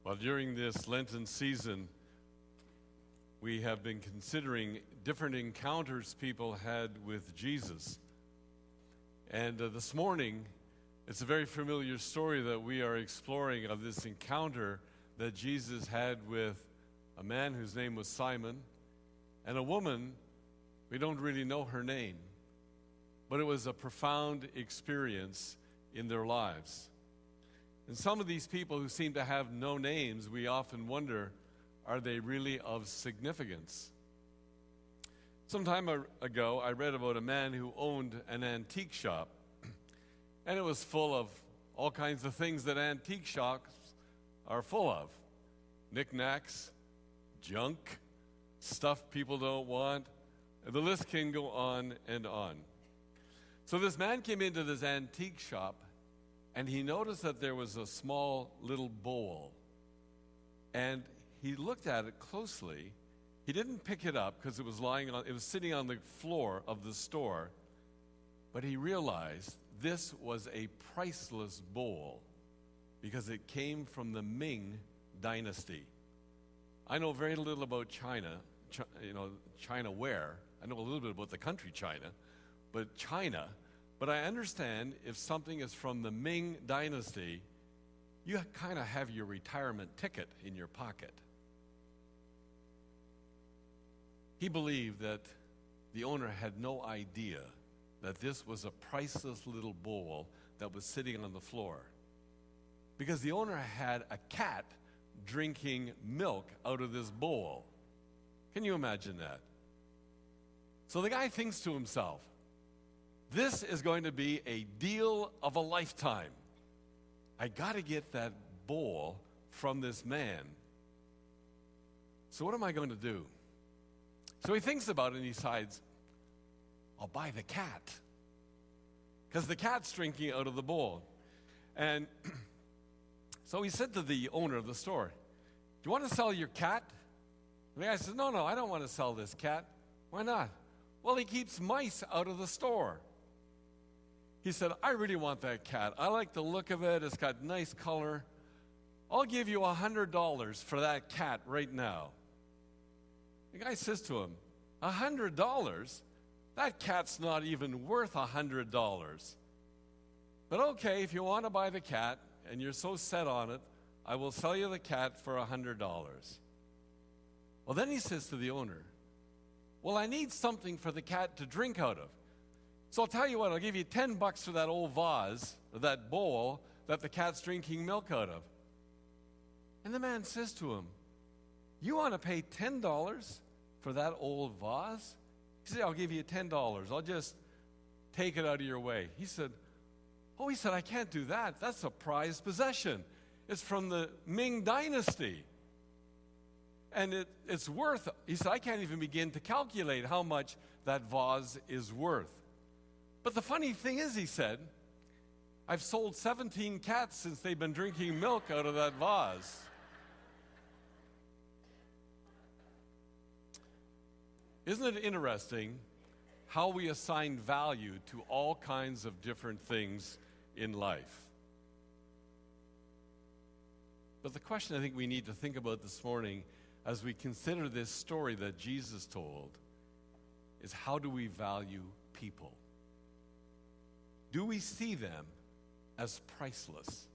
Well, during this Lenten season, we have been considering different encounters people had with Jesus. And this morning, it's a very familiar story that we are exploring of this encounter that Jesus had with a man whose name was Simon and a woman, we don't really know her name, but it was a profound experience in their lives. And some of these people who seem to have no names, we often wonder, are they really of significance? Some time ago, I read about a man who owned an antique shop, and it was full of all kinds of things that antique shops are full of. Knickknacks, junk, stuff people don't want. The list can go on and on. So this man came into this antique shop, and he noticed that there was a small little bowl. And he looked at it closely. He didn't pick it up because it was sitting on the floor of the store. But he realized this was a priceless bowl because it came from the Ming Dynasty. I know very little about China, China ware. I know a little bit about the country China, but China. But I understand if something is from the Ming Dynasty, you kind of have your retirement ticket in your pocket. He believed that the owner had no idea that this was a priceless little bowl that was sitting on the floor, because the owner had a cat drinking milk out of this bowl. Can you imagine that? So the guy thinks to himself, this is going to be a deal of a lifetime. I got to get that bowl from this man. So what am I going to do? So he thinks about it and he decides, I'll buy the cat, because the cat's drinking out of the bowl. And so he said to the owner of the store, do you want to sell your cat? And the guy says, no, I don't want to sell this cat. Why not? Well, he keeps mice out of the store. He said, I really want that cat. I like the look of it. It's got nice color. I'll give you $100 for that cat right now. The guy says to him, $100? That cat's not even worth $100. But okay, if you want to buy the cat and you're so set on it, I will sell you the cat for $100. Well, then he says to the owner, well, I need something for the cat to drink out of. So I'll tell you what, I'll give you $10 for that old vase, or that bowl that the cat's drinking milk out of. And the man says to him, you want to pay $10 for that old vase? He said, I'll give you $10. I'll just take it out of your way. He said, I can't do that. That's a prized possession. It's from the Ming Dynasty. And it's worth, he said, I can't even begin to calculate how much that vase is worth. But the funny thing is, he said, I've sold 17 cats since they've been drinking milk out of that vase. Isn't it interesting how we assign value to all kinds of different things in life? But the question I think we need to think about this morning as we consider this story that Jesus told is, how do we value people? Do we see them as priceless,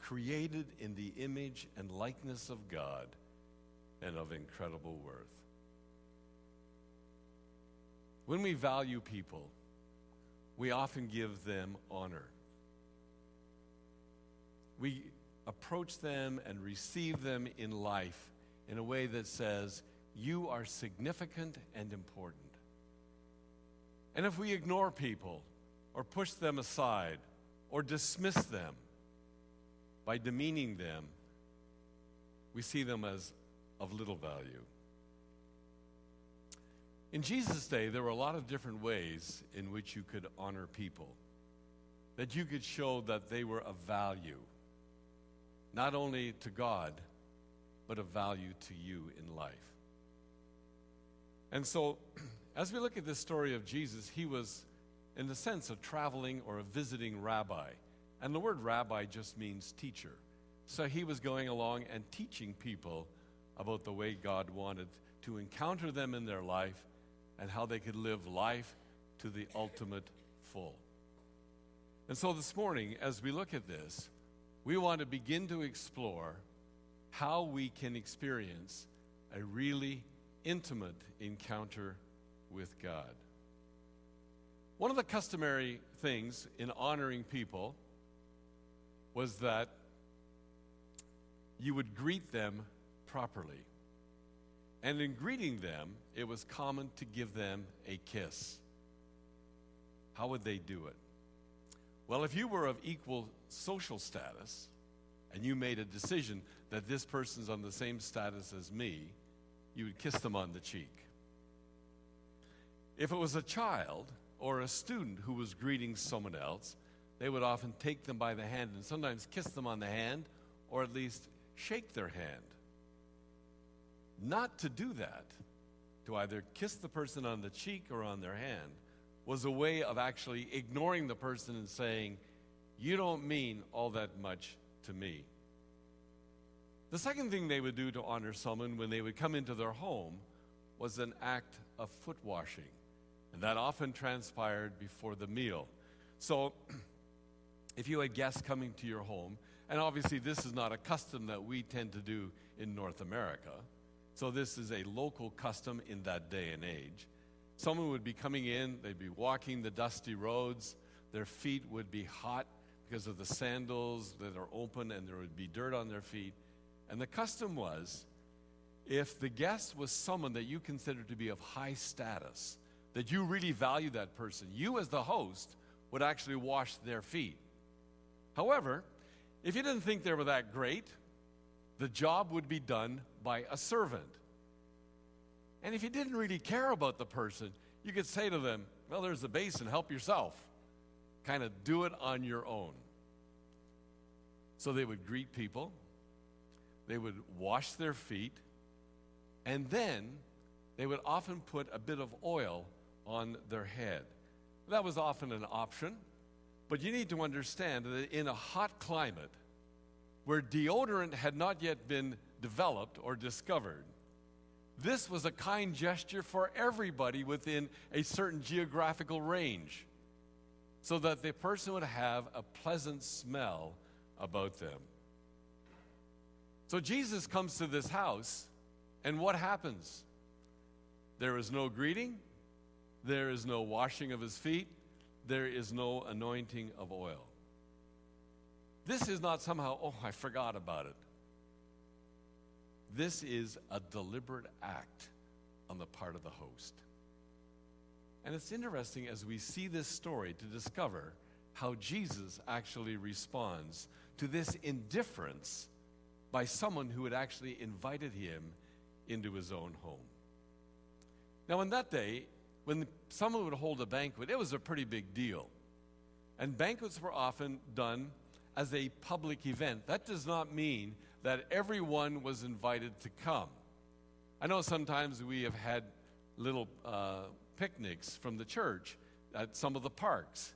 created in the image and likeness of God and of incredible worth? When we value people, we often give them honor. We approach them and receive them in life in a way that says, you are significant and important. And if we ignore people, or push them aside, or dismiss them by demeaning them, we see them as of little value. In Jesus' day, there were a lot of different ways in which you could honor people, that you could show that they were of value, not only to God, but of value to you in life. And so, as we look at this story of Jesus, he was, in the sense, a traveling or a visiting rabbi. And the word rabbi just means teacher. So he was going along and teaching people about the way God wanted to encounter them in their life and how they could live life to the ultimate full. And so this morning, as we look at this, we want to begin to explore how we can experience a really intimate encounter with God. One of the customary things in honoring people was that you would greet them properly. And in greeting them, it was common to give them a kiss. How would they do it? Well, if you were of equal social status and you made a decision that this person's on the same status as me, you would kiss them on the cheek. If it was a child or a student who was greeting someone else, they would often take them by the hand and sometimes kiss them on the hand or at least shake their hand. Not to do that, to either kiss the person on the cheek or on their hand, was a way of actually ignoring the person and saying, "You don't mean all that much to me." The second thing they would do to honor someone when they would come into their home was an act of foot washing. And that often transpired before the meal. So if you had guests coming to your home, and obviously this is not a custom that we tend to do in North America, so this is a local custom in that day and age. Someone would be coming in, they'd be walking the dusty roads, their feet would be hot because of the sandals that are open and there would be dirt on their feet. And the custom was, if the guest was someone that you considered to be of high status, that you really value that person, you as the host would actually wash their feet. However, if you didn't think they were that great, the job would be done by a servant. And if you didn't really care about the person, you could say to them, "Well, there's the basin, help yourself." Kind of do it on your own. So they would greet people, they would wash their feet, and then they would often put a bit of oil on their head. That was often an option, but you need to understand that in a hot climate, where deodorant had not yet been developed or discovered, this was a kind gesture for everybody within a certain geographical range, so that the person would have a pleasant smell about them. So Jesus comes to this house, and what happens? There is no greeting, there is no washing of his feet, there is no anointing of oil. This is not somehow, "Oh, I forgot about it." This is a deliberate act on the part of the host. And it's interesting as we see this story to discover how Jesus actually responds to this indifference by someone who had actually invited him into his own home. Now, in that day, when someone would hold a banquet, it was a pretty big deal. And banquets were often done as a public event. That does not mean that everyone was invited to come. I know sometimes we have had little picnics from the church at some of the parks.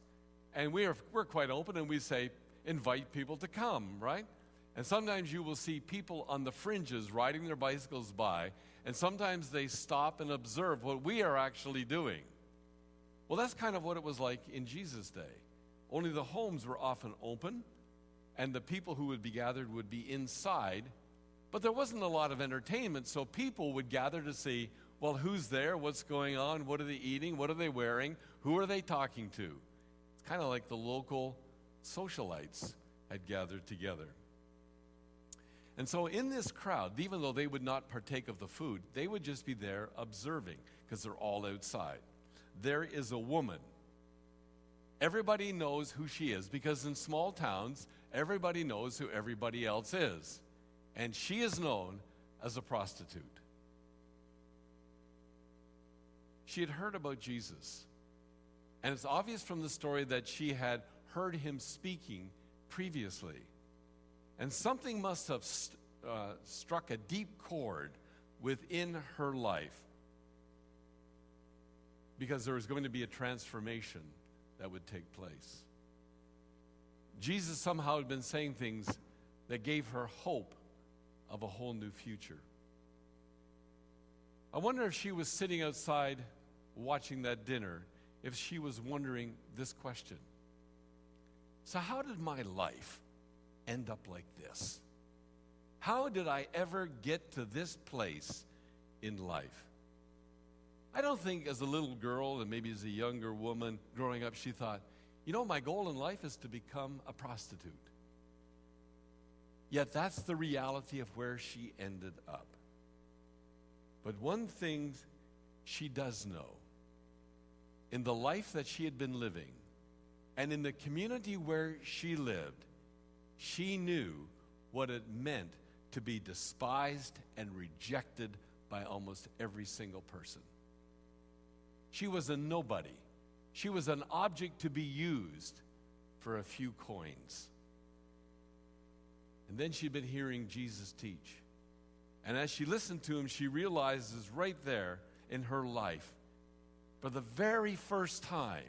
And we're quite open and we say, invite people to come, right? And sometimes you will see people on the fringes riding their bicycles by, and sometimes they stop and observe what we are actually doing. Well, that's kind of what it was like in Jesus' day. Only the homes were often open, and the people who would be gathered would be inside, but there wasn't a lot of entertainment, so people would gather to see, well, who's there, what's going on, what are they eating, what are they wearing, who are they talking to? It's kind of like the local socialites had gathered together. And so in this crowd, even though they would not partake of the food, they would just be there observing because they're all outside. There is a woman. Everybody knows who she is because in small towns, everybody knows who everybody else is. And she is known as a prostitute. She had heard about Jesus. And it's obvious from the story that she had heard him speaking previously. And something must have struck a deep chord within her life, because there was going to be a transformation that would take place. Jesus somehow had been saying things that gave her hope of a whole new future. I wonder if she was sitting outside watching that dinner, if she was wondering this question. So how did my life end up like this? How did I ever get to this place in life? I don't think as a little girl and maybe as a younger woman growing up, she thought, my goal in life is to become a prostitute. Yet that's the reality of where she ended up. But one thing she does know, in the life that she had been living and in the community where she lived, she knew what it meant to be despised and rejected by almost every single person. She was a nobody. She was an object to be used for a few coins. And then she'd been hearing Jesus teach. And as she listened to him, she realizes right there in her life, for the very first time,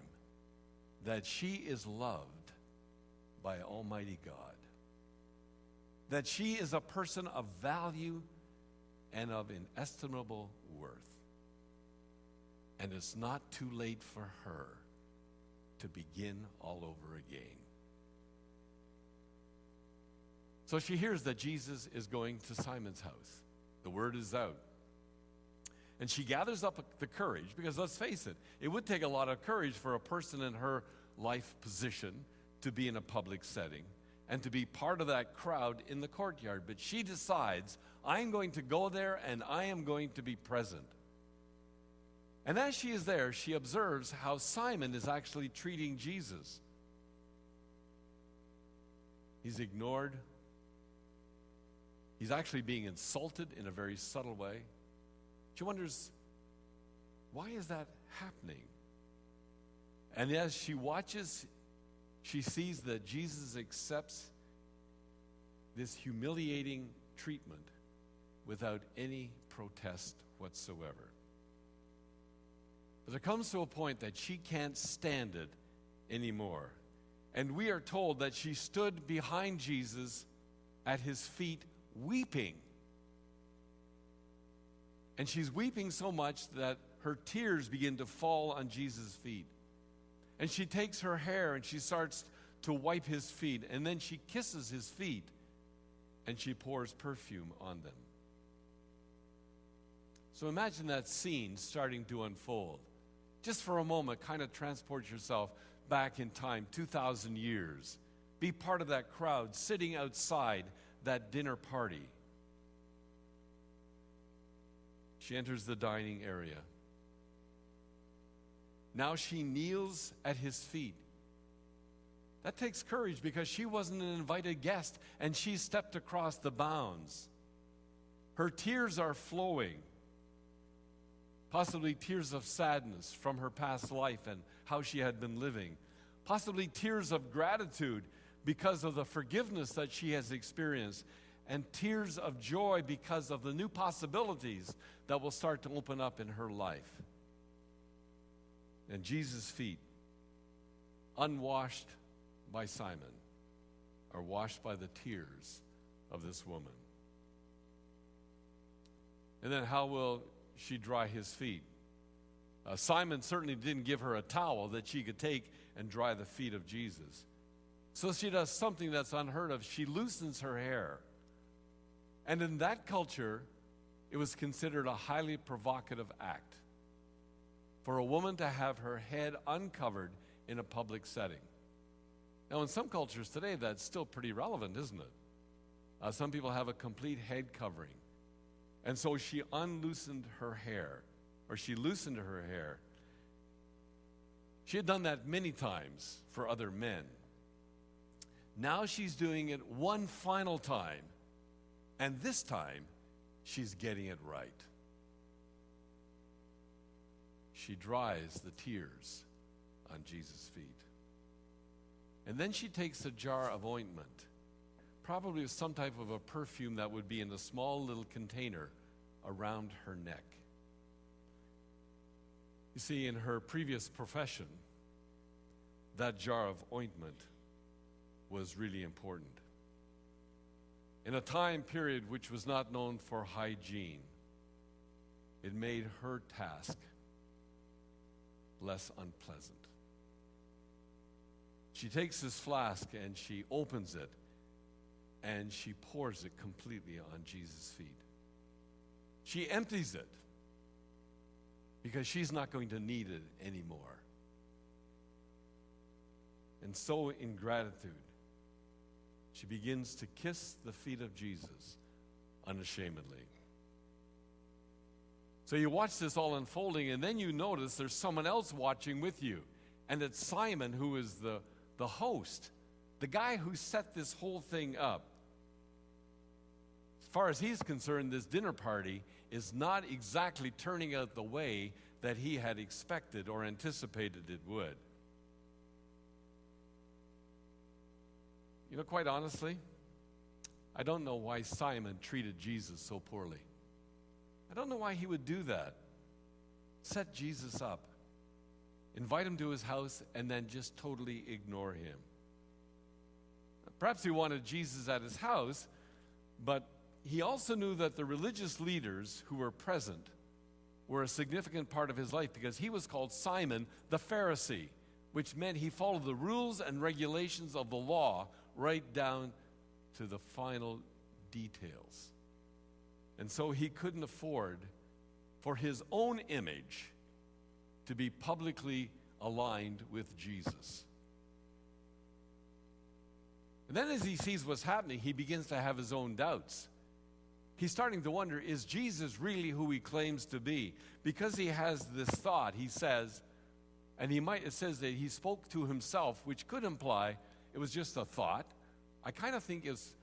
that she is loved by Almighty God. That she is a person of value and of inestimable worth. And it's not too late for her to begin all over again. So she hears that Jesus is going to Simon's house. The word is out. And she gathers up the courage, because let's face it, it would take a lot of courage for a person in her life position to be in a public setting and to be part of that crowd in the courtyard. But she decides, I'm going to go there and I am going to be present. And as she is there, she observes how Simon is actually treating Jesus. He's ignored. He's actually being insulted in a very subtle way. She wonders, why is that happening? And as she watches, she sees that Jesus accepts this humiliating treatment without any protest whatsoever. But there comes to a point that she can't stand it anymore. And we are told that she stood behind Jesus at his feet weeping. And she's weeping so much that her tears begin to fall on Jesus' feet. And she takes her hair and she starts to wipe his feet. And then she kisses his feet and she pours perfume on them. So imagine that scene starting to unfold. Just for a moment, kind of transport yourself back in time, 2,000 years. Be part of that crowd sitting outside that dinner party. She enters the dining area. Now she kneels at his feet. That takes courage, because she wasn't an invited guest and she stepped across the bounds. Her tears are flowing. Possibly tears of sadness from her past life and how she had been living. Possibly tears of gratitude because of the forgiveness that she has experienced. And tears of joy because of the new possibilities that will start to open up in her life. And Jesus' feet, unwashed by Simon, are washed by the tears of this woman. And then how will she dry his feet? Simon certainly didn't give her a towel that she could take and dry the feet of Jesus. So she does something that's unheard of. She loosens her hair. And in that culture, it was considered a highly provocative act for a woman to have her head uncovered in a public setting. Now, in some cultures today, that's still pretty relevant, isn't it? Some people have a complete head covering. And so she unloosened her hair, or she loosened her hair. She had done that many times for other men. Now she's doing it one final time. And this time, she's getting it right. She dries the tears on Jesus' feet. And then she takes a jar of ointment, probably some type of a perfume that would be in a small little container around her neck. You see, in her previous profession, that jar of ointment was really important. in a time period which was not known for hygiene. It made her task less unpleasant. She takes this flask and she opens it and she pours it completely on Jesus' feet. She empties it because she's not going to need it anymore. And so, in gratitude, she begins to kiss the feet of Jesus unashamedly. So you watch this all unfolding, and then you notice there's someone else watching with you. And it's Simon, who is the host, the guy who set this whole thing up. As far as he's concerned, this dinner party is not exactly turning out the way that he had expected or anticipated it would. You know, quite honestly, I don't know why Simon treated Jesus so poorly. I don't know why he would do that. Set Jesus up, invite him to his house, and then just totally ignore him. Perhaps he wanted Jesus at his house, but he also knew that the religious leaders who were present were a significant part of his life, because he was called Simon the Pharisee, which meant he followed the rules and regulations of the law right down to the final details. And so he couldn't afford for his own image to be publicly aligned with Jesus. And then as he sees what's happening, he begins to have his own doubts. He's starting to wonder, is Jesus really who he claims to be? Because he has this thought, he says, and it says that he spoke to himself, which could imply it was just a thought. I kind of think it's,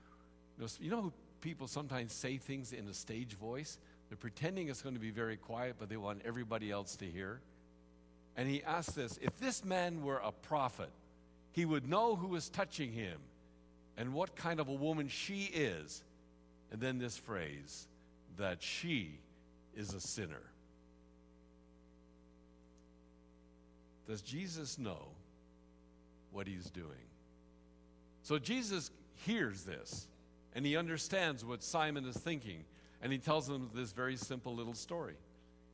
you know, people sometimes say things in a stage voice. They're pretending it's going to be very quiet, but they want everybody else to hear. And he asks this, if this man were a prophet, he would know who is touching him and what kind of a woman she is. And then this phrase, that she is a sinner. Does Jesus know what he's doing? So Jesus hears this, and he understands what Simon is thinking, and he tells him this very simple little story.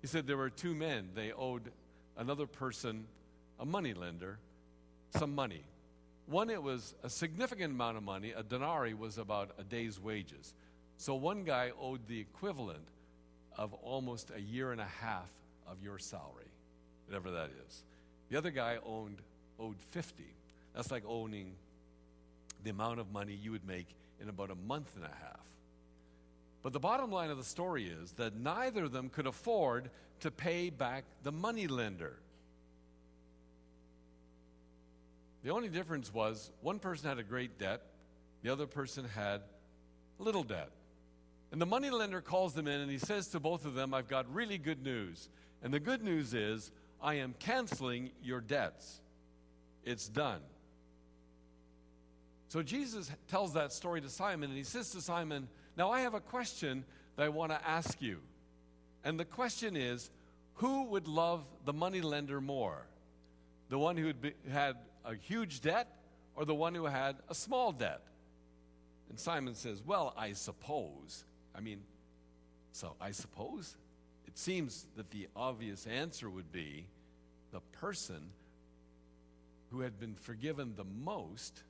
He said there were two men. They owed another person, a moneylender, some money. One, it was a significant amount of money. A denarii was about a day's wages. So one guy owed the equivalent of almost a year and a half of your salary, whatever that is. The other guy owed 50. That's like owning the amount of money you would make in about a month and a half. But the bottom line of the story is that neither of them could afford to pay back the moneylender. The only difference was one person had a great debt, the other person had little debt. And the moneylender calls them in and he says to both of them, I've got really good news. And the good news is, I am canceling your debts. It's done. So Jesus tells that story to Simon, and he says to Simon, now I have a question that I want to ask you. And the question is, who would love the moneylender more? The one who had a huge debt, or the one who had a small debt? And Simon says, well, I suppose. I suppose? It seems that the obvious answer would be the person who had been forgiven the most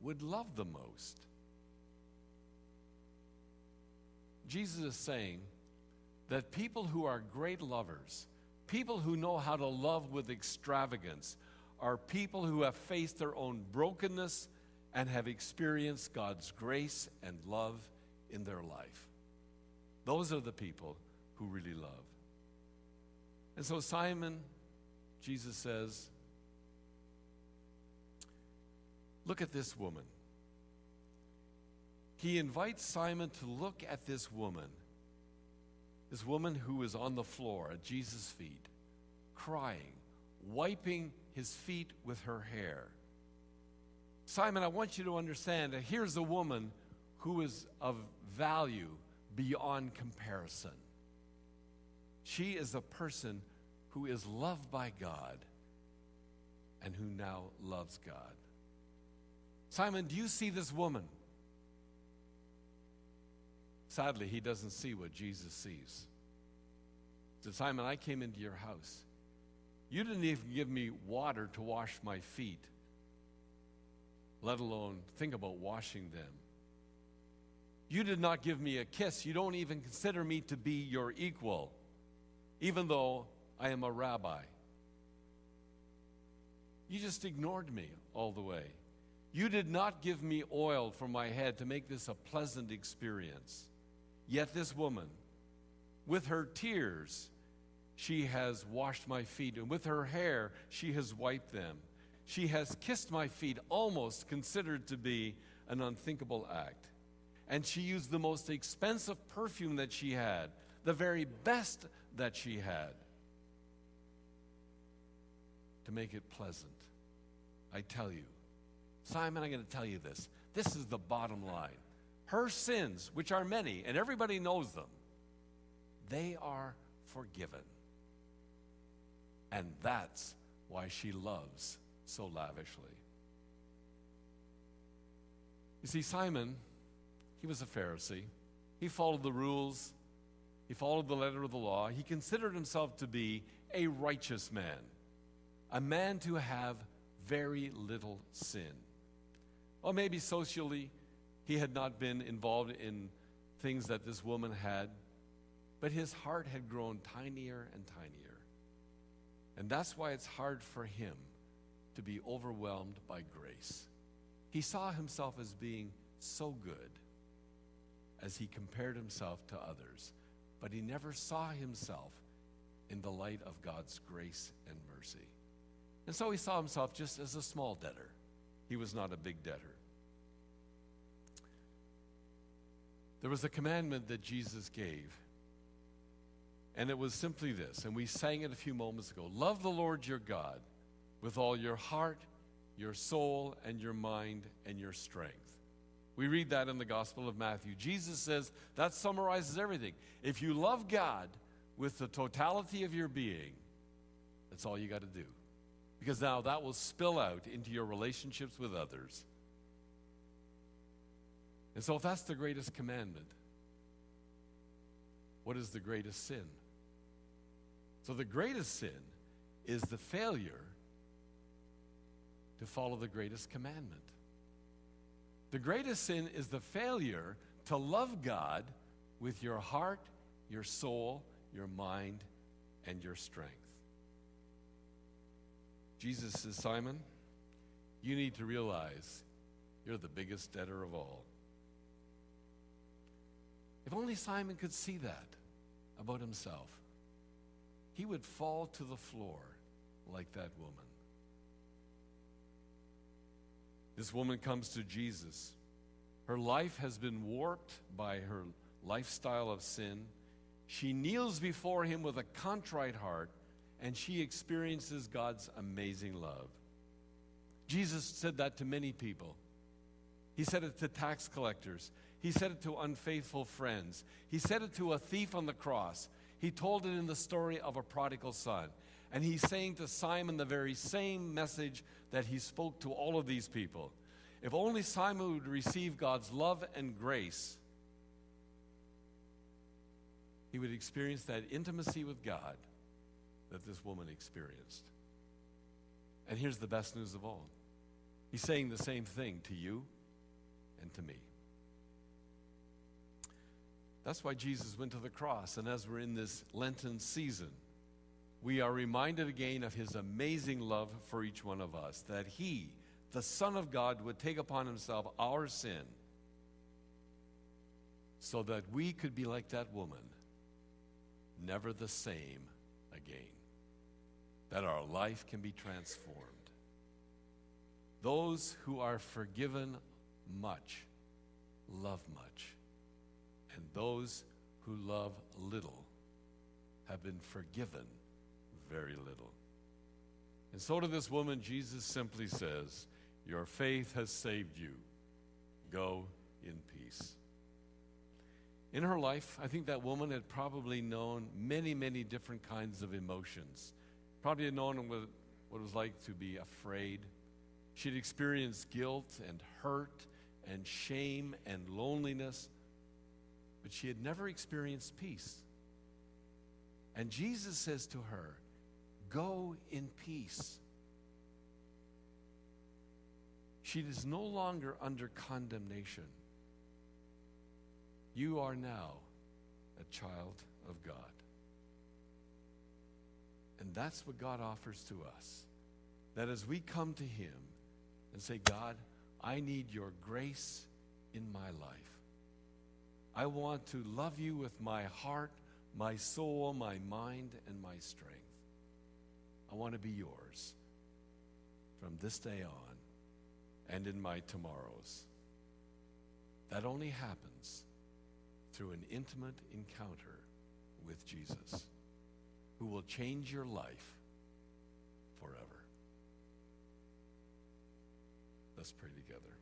would love the most. Jesus is saying that people who are great lovers, people who know how to love with extravagance, are people who have faced their own brokenness and have experienced God's grace and love in their life. Those are the people who really love. And so Simon, Jesus says, look at this woman. He invites Simon to look at this woman who is on the floor at Jesus' feet, crying, wiping his feet with her hair. Simon, I want you to understand that here's a woman who is of value beyond comparison. She is a person who is loved by God and who now loves God. Simon, do you see this woman? Sadly, he doesn't see what Jesus sees. He said, Simon, I came into your house. You didn't even give me water to wash my feet, let alone think about washing them. You did not give me a kiss. You don't even consider me to be your equal, even though I am a rabbi. You just ignored me all the way. You did not give me oil for my head to make this a pleasant experience. Yet this woman, with her tears, she has washed my feet, and with her hair, she has wiped them. She has kissed my feet, almost considered to be an unthinkable act. And she used the most expensive perfume that she had, the very best that she had, to make it pleasant. I tell you, Simon, I'm going to tell you this. This is the bottom line. Her sins, which are many, and everybody knows them, they are forgiven. And that's why she loves so lavishly. You see, Simon, he was a Pharisee. He followed the rules. He followed the letter of the law. He considered himself to be a righteous man, a man to have very little sin. Or maybe socially, he had not been involved in things that this woman had, but his heart had grown tinier and tinier. And that's why it's hard for him to be overwhelmed by grace. He saw himself as being so good as he compared himself to others, but he never saw himself in the light of God's grace and mercy. And so he saw himself just as a small debtor. He was not a big debtor. There was a commandment that Jesus gave, and it was simply this, and we sang it a few moments ago. Love the Lord your God with all your heart, your soul, and your mind, and your strength. We read that in the Gospel of Matthew. Jesus says that summarizes everything. If you love God with the totality of your being, that's all you got to do. Because now that will spill out into your relationships with others. And so if that's the greatest commandment, what is the greatest sin? So the greatest sin is the failure to follow the greatest commandment. The greatest sin is the failure to love God with your heart, your soul, your mind, and your strength. Jesus says, Simon, you need to realize you're the biggest debtor of all. If only Simon could see that about himself, he would fall to the floor like that woman. This woman comes to Jesus. Her life has been warped by her lifestyle of sin. She kneels before him with a contrite heart, and she experiences God's amazing love. Jesus said that to many people. He said it to tax collectors. He said it to unfaithful friends. He said it to a thief on the cross. He told it in the story of a prodigal son. And he's saying to Simon the very same message that he spoke to all of these people. If only Simon would receive God's love and grace, he would experience that intimacy with God that this woman experienced. And here's the best news of all. He's saying the same thing to you and to me. That's why Jesus went to the cross. And as we're in this Lenten season, we are reminded again of his amazing love for each one of us, that he, the Son of God, would take upon himself our sin so that we could be like that woman, never the same again, that our life can be transformed. Those who are forgiven much love much, and those who love little have been forgiven very little. And so to this woman, Jesus simply says, your faith has saved you. Go in peace. In her life, I think that woman had probably known many, many different kinds of emotions. Probably had known what it was like to be afraid. She'd experienced guilt and hurt and shame and loneliness. but she had never experienced peace. And Jesus says to her, "Go in peace." She is no longer under condemnation. You are now a child of God. And that's what God offers to us. That as we come to Him and say, "God, I need your grace in my life. I want to love you with my heart, my soul, my mind, and my strength. I want to be yours from this day on and in my tomorrows." That only happens through an intimate encounter with Jesus, who will change your life forever. Let's pray together.